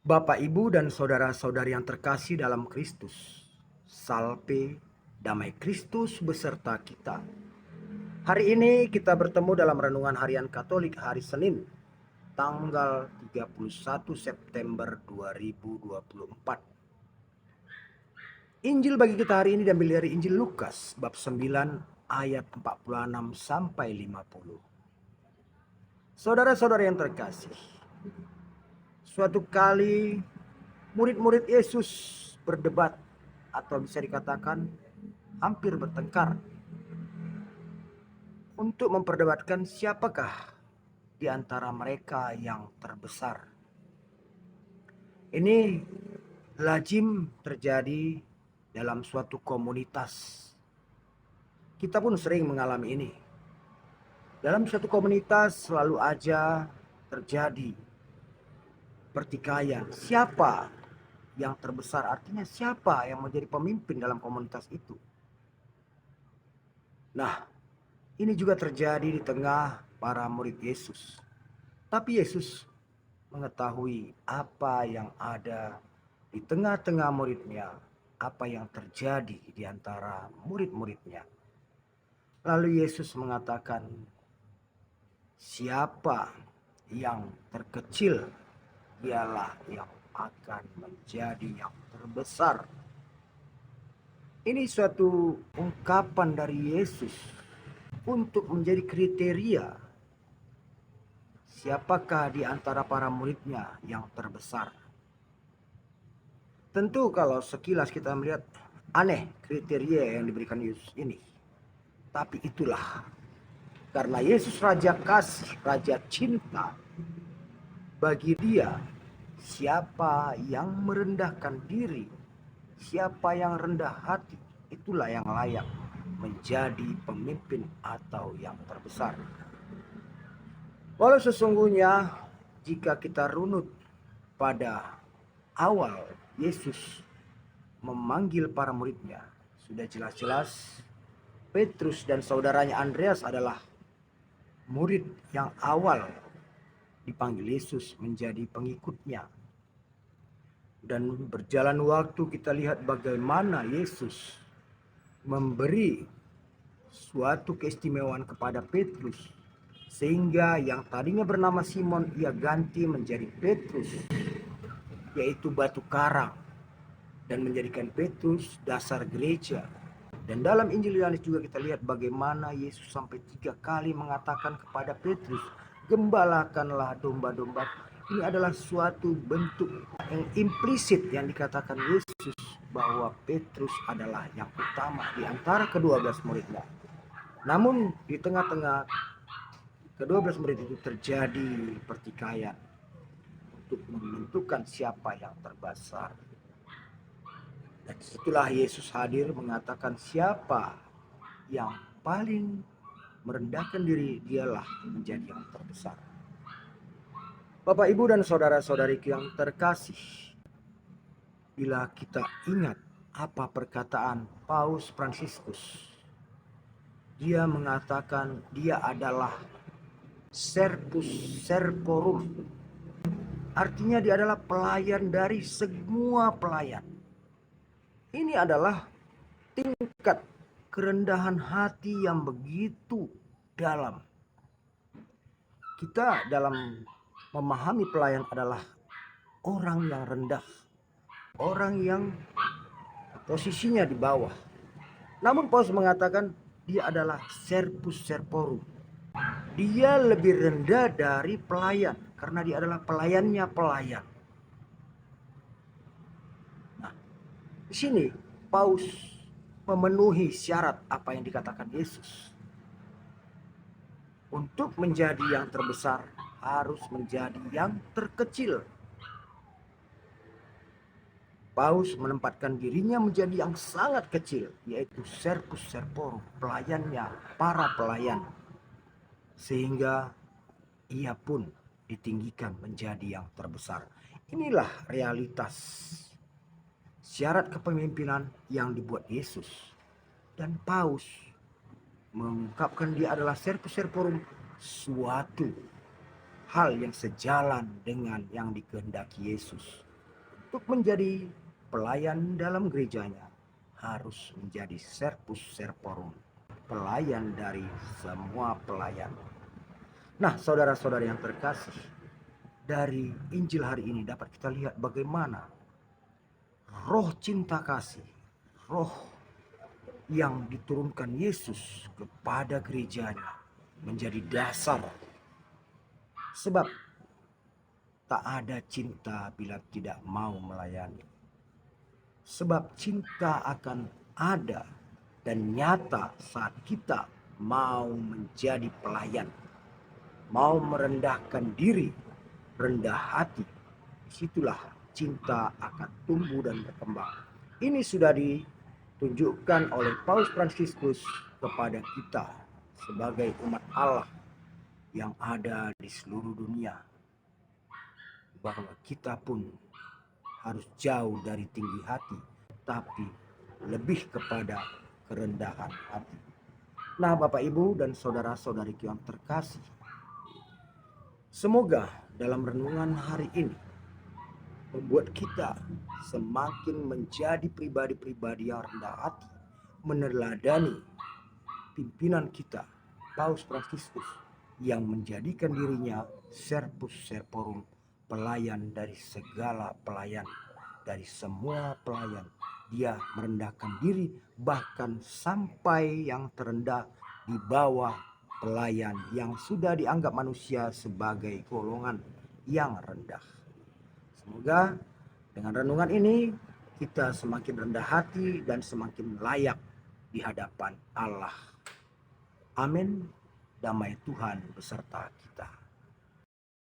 Bapak, Ibu, dan saudara-saudari yang terkasih dalam Kristus, salpe damai Kristus beserta kita. Hari ini kita bertemu dalam renungan harian Katolik hari Senin, tanggal 31 September 2024. Injil bagi kita hari ini diambil dari Injil Lukas, bab 9, ayat 46 sampai 50. Saudara-saudara yang terkasih, suatu kali murid-murid Yesus berdebat, atau bisa dikatakan hampir bertengkar, untuk memperdebatkan siapakah di antara mereka yang terbesar. Ini lazim terjadi dalam suatu komunitas. Kita pun sering mengalami ini. Dalam suatu komunitas selalu aja terjadi pertikaian. Siapa yang terbesar, artinya siapa yang menjadi pemimpin dalam komunitas itu. Nah, ini juga terjadi di tengah para murid Yesus. Tapi Yesus mengetahui apa yang ada di tengah-tengah muridnya, apa yang terjadi di antara murid-muridnya. Lalu Yesus mengatakan, siapa yang terkecil, dialah yang akan menjadi yang terbesar. Ini suatu ungkapan dari Yesus untuk menjadi kriteria siapakah di antara para muridnya yang terbesar. Tentu kalau sekilas kita melihat aneh kriteria yang diberikan Yesus ini. Tapi itulah, karena Yesus Raja Kasih, Raja Cinta, bagi dia siapa yang merendahkan diri, siapa yang rendah hati, itulah yang layak menjadi pemimpin atau yang terbesar. Walau sesungguhnya jika kita runut pada awal Yesus memanggil para muridnya, sudah jelas-jelas Petrus dan saudaranya Andreas adalah murid yang awal dipanggil Yesus menjadi pengikutnya. Dan berjalan waktu kita lihat bagaimana Yesus memberi suatu keistimewaan kepada Petrus, sehingga yang tadinya bernama Simon ia ganti menjadi Petrus, yaitu batu karang, dan menjadikan Petrus dasar gereja. Dan dalam Injil Yohanes juga kita lihat bagaimana Yesus sampai 3 kali mengatakan kepada Petrus, gembalakanlah domba-domba. Ini adalah suatu bentuk yang implisit yang dikatakan Yesus bahwa Petrus adalah yang utama di antara ke-12 muridnya. Namun di tengah-tengah ke-12 murid itu terjadi pertikaian untuk menentukan siapa yang terbesar. Dan setelah Yesus hadir mengatakan siapa yang paling merendahkan diri, dialah menjadi yang terbesar. Bapak, Ibu, dan saudara-saudariku yang terkasih, bila kita ingat apa perkataan Paus Fransiskus, dia mengatakan dia adalah servus servorum. Artinya dia adalah pelayan dari semua pelayan. Ini adalah tingkat kerendahan hati yang begitu dalam. Kita dalam memahami pelayan adalah orang yang rendah, orang yang posisinya di bawah. Namun Paus mengatakan dia adalah servus servorum. Dia lebih rendah dari pelayan karena dia adalah pelayannya pelayan. Nah, di sini Paus memenuhi syarat apa yang dikatakan Yesus. Untuk menjadi yang terbesar harus menjadi yang terkecil. Paus menempatkan dirinya menjadi yang sangat kecil, yaitu servus servorum, pelayannya para pelayan. Sehingga ia pun ditinggikan menjadi yang terbesar. Inilah realitas syarat kepemimpinan yang dibuat Yesus. Dan Paus mengungkapkan dia adalah servus servorum, suatu hal yang sejalan dengan yang dikehendaki Yesus. untuk menjadi pelayan dalam gerejanya harus menjadi servus servorum, pelayan dari semua pelayan. Nah, saudara-saudara yang terkasih, dari Injil hari ini dapat kita lihat bagaimana roh cinta kasih, roh yang diturunkan Yesus kepada gerejanya menjadi dasar. Sebab tak ada cinta bila tidak mau melayani. Sebab cinta akan ada dan nyata saat kita mau menjadi pelayan, mau merendahkan diri, rendah hati. Disitulah cinta akan tumbuh dan berkembang. Ini sudah ditunjukkan oleh Paus Fransiskus kepada kita sebagai umat Allah yang ada di seluruh dunia, bahwa kita pun harus jauh dari tinggi hati, tapi lebih kepada kerendahan hati. Nah, Bapak Ibu dan saudara-saudari yang terkasih, semoga dalam renungan hari ini membuat kita semakin menjadi pribadi-pribadi yang rendah hati, meneladani pimpinan kita, Paus Fransiskus, yang menjadikan dirinya servus servorum, pelayan dari segala pelayan, dari semua pelayan. Dia merendahkan diri bahkan sampai yang terendah di bawah pelayan yang sudah dianggap manusia sebagai golongan yang rendah. Semoga dengan renungan ini kita semakin rendah hati dan semakin layak di hadapan Allah. Amin. Damai Tuhan beserta kita.